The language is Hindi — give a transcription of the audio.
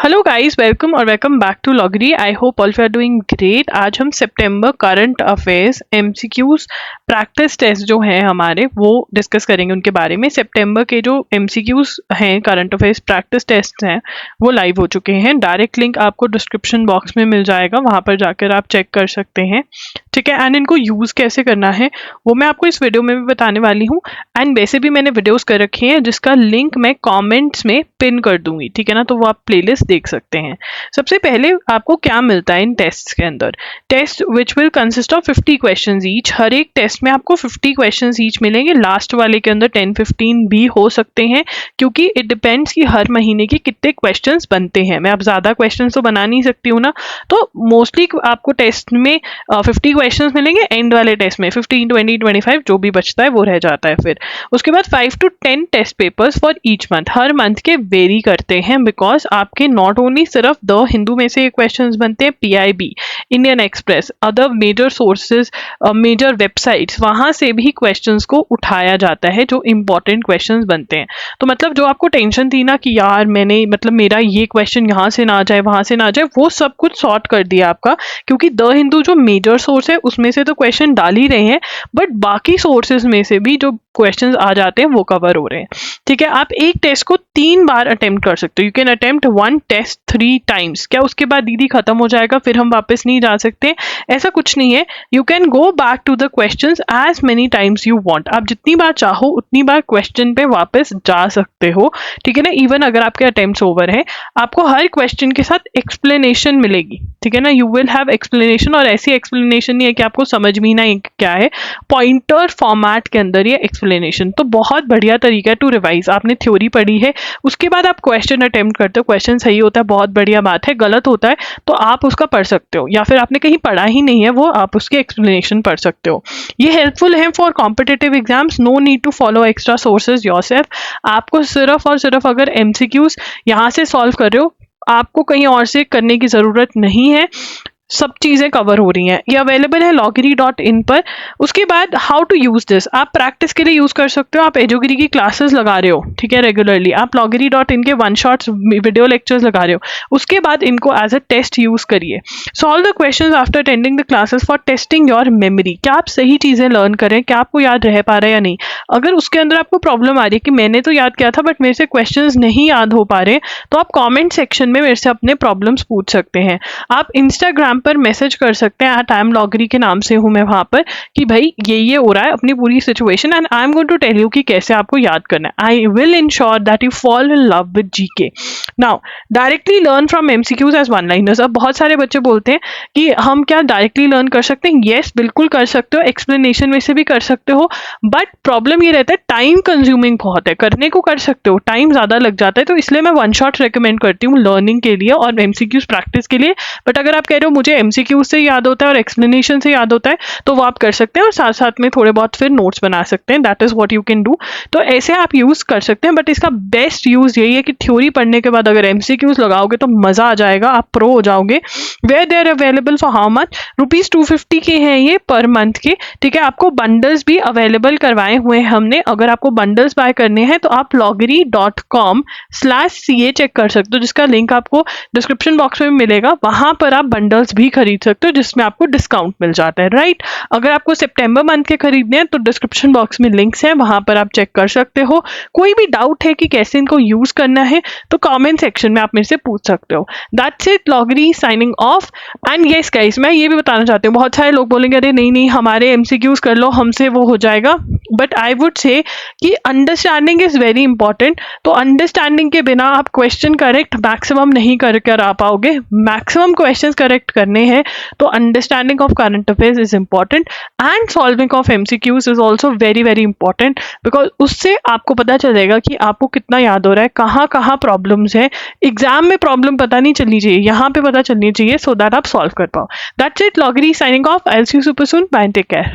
Hello guys, welcome back to Logri. I hope all you are doing great. आज हम सितंबर current affairs MCQs practice test जो हैं हमारे वो डिस्कस करेंगे उनके बारे में। सितंबर के जो एमसीक्यूज हैं करंट अफेयर्स प्रैक्टिस टेस्ट हैं वो लाइव हो चुके हैं। डायरेक्ट लिंक आपको डिस्क्रिप्शन बॉक्स में मिल जाएगा, वहाँ पर जाकर आप चेक कर सकते हैं, ठीक है। एंड इनको यूज़ कैसे करना है वो मैं आपको इस वीडियो में भी बताने वाली हूँ। एंड वैसे भी मैंने वीडियोस कर रखी हैं जिसका लिंक मैं कमेंट्स में पिन कर दूंगी, ठीक है ना, तो वो आप प्लेलिस्ट देख सकते हैं। सबसे पहले आपको क्या मिलता है इन टेस्ट के अंदर, test which will consist of 50 questions each. हर एक टेस्ट में आपको 50 क्वेश्चंस ईच मिलेंगे। लास्ट वाले के अंदर 10-15 भी हो सकते हैं, क्योंकि इट डिपेंड्स कि हर महीने के कितने क्वेश्चंस बनते हैं। मैं अब ज़्यादा क्वेश्चंस तो बना नहीं सकती हूँ ना, तो मोस्टली आपको टेस्ट में 50 क्वेश्चंस मिलेंगे। एंड वाले टेस्ट में 15, 20, 25 जो भी बचता है वो रह जाता है। फिर उसके बाद 5 to 10 test papers for each month. हर मंथ के वेरी करते हैं, बिकॉज आपके नॉट ओनली सिर्फ द हिंदू में से क्वेश्चंस बनते हैं, PIB, Indian Express, other major sources, major websites, वहां से भी क्वेश्चंस को उठाया जाता है जो इंपॉर्टेंट क्वेश्चंस बनते हैं। तो मतलब जो आपको टेंशन थी ना कि यार मैंने मतलब मेरा ये क्वेश्चन यहाँ से ना आ जाए वहां से ना आ जाए, वो सब कुछ सॉर्ट कर दिया आपका, क्योंकि द हिंदू जो मेजर सोर्स है उसमें से तो क्वेश्चन डाल ही रहे हैं, बट बाकी सोर्सेज में से भी जो क्वेश्चंस आ जाते हैं वो कवर हो रहे हैं, ठीक है। आप एक टेस्ट को 3 बार अटेम्प्ट कर सकते हो। You can attempt 1 test 3 times. क्या उसके बाद दीदी खत्म हो जाएगा फिर हम वापस नहीं जा सकते? ऐसा कुछ नहीं है। You can go back to the questions as many times you want. आप जितनी बार चाहो उतनी बार क्वेश्चन पे वापस जा सकते हो, ठीक है ना। इवन अगर आपके अटेम्प्ट्स ओवर है, आपको हर क्वेश्चन के साथ एक्सप्लेनेशन मिलेगी, ठीक है ना। यू विल हैव एक्सप्लेनेशन, और ऐसी एक्सप्लेनेशन नहीं है कि आपको समझ में ना क्या है, पॉइंटर फॉर्मेट के अंदर ये एक्सप्लेनेशन। तो बहुत बढ़िया तरीका है टू रिवाइज। आपने थ्योरी पढ़ी है, उसके बाद आप क्वेश्चन अटेम्प्ट करते हो, क्वेश्चन सही होता है बहुत बढ़िया बात है, गलत होता है तो आप उसका पढ़ सकते हो, या फिर आपने कहीं पढ़ा ही नहीं है वो आप उसके एक्सप्लेनेशन पढ़ सकते हो। ये हेल्पफुल है for competitive exams. No need to follow extra sources yourself. आपको सिर्फ और सिर्फ अगर MCQs यहाँ से सॉल्व कर रहे हो, आपको कहीं और से करने की ज़रूरत नहीं है, सब चीज़ें कवर हो रही हैं। ये अवेलेबल है loggery.in पर। उसके बाद हाउ टू यूज़ दिस, आप प्रैक्टिस के लिए यूज़ कर सकते हो। आप एजुगिरी की क्लासेस लगा रहे हो, ठीक है, रेगुलरली, आप loggery.in के 1 शॉट्स वीडियो लेक्चर्स लगा रहे हो, उसके बाद इनको एज अ टेस्ट यूज़ करिए। Solve the questions after attending the classes for testing your memory. क्या आप सही चीज़ें लर्न करें, क्या आपको याद रह पा रहा है या नहीं। अगर उसके अंदर आपको प्रॉब्लम आ रही है कि मैंने तो याद किया था बट मेरे से क्वेश्चन नहीं याद हो पा रहे, तो आप कॉमेंट सेक्शन में मेरे से अपने प्रॉब्लम्स पूछ सकते हैं। आप इंस्टाग्राम पर मैसेज कर सकते हैं, आई एम लॉगरी के नाम से हूं मैं वहां पर, कि भाई ये हो रहा है, अपनी पूरी situation, and I am going to tell you कि कैसे आपको याद करना है। I will ensure that you fall in love with GK। Now directly learn from MCQs as one liners. अब बहुत सारे बच्चे बोलते हैं कि हम क्या डायरेक्टली लर्न कर सकते हैं? येस, बिल्कुल कर सकते हो, एक्सप्लेनेशन में से भी कर सकते हो, बट प्रॉब्लम ये रहता है टाइम कंज्यूमिंग बहुत है। करने को कर सकते हो, टाइम ज़्यादा लग जाता है, तो इसलिए मैं 1 शॉट रिकमेंड करती हूँ लर्निंग के लिए और MCQs प्रैक्टिस के लिए। बट अगर आप कह रहे हो मुझे MCQ से याद होता है और एक्सप्लेनेशन से याद होता है, तो वो आप कर सकते हैं, और साथ साथ में थोड़े बहुत फिर नोट्स बना सकते हैं। That is what you can do. तो ऐसे आप यूज कर सकते हैं, बट इसका बेस्ट यूज यही है कि थ्योरी पढ़ने के बाद अगर MCQs लगाओगे तो मजा आ जाएगा, आप प्रो हो जाओगे। Where they are available for how much? ₹250 के हैं ये पर मंथ के, ठीक है। आपको बंडल्स भी अवेलेबल करवाए हुए हैं हमने। अगर आपको बंडल्स बाय करने हैं तो आप loggery.com/CA चेक कर सकते हो, जिसका लिंक आपको डिस्क्रिप्शन बॉक्स में मिलेगा। वहां पर आप बंडल्स भी खरीद सकते हो जिसमें आपको डिस्काउंट मिल जाता है, राइट। अगर आपको सितंबर मंथ के खरीदने हैं तो डिस्क्रिप्शन बॉक्स में लिंक्स हैं, वहां पर आप चेक कर सकते हो। कोई भी डाउट है कि कैसे इनको यूज करना है तो कमेंट सेक्शन में आप मेरे से पूछ सकते हो। That's it, Logri signing off. And yes guys, मैं ये भी बताना चाहती हूँ, बहुत सारे लोग बोलेंगे अरे नहीं हमारे MCQs कर लो, हमसे वो हो जाएगा, बट आई वुड से कि अंडरस्टैंडिंग इज वेरी इंपॉर्टेंट। तो अंडरस्टैंडिंग के बिना आप क्वेश्चन करेक्ट मैक्सिमम नहीं कर आ पाओगे। मैक्सिमम क्वेश्चन करेक्ट करने हैं तो understanding of current affairs is important, and solving of MCQs is also very very important, because उससे आपको पता चलेगा कि आपको कितना याद हो रहा है, कहाँ कहाँ प्रॉब्लम्स है। एग्जाम में प्रॉब्लम पता नहीं चलनी चाहिए, यहाँ पे पता चलनी चाहिए, सो दैट आप सॉल्व कर पाओ। That's it, Logri signing off. I will see you super soon, bye, take care.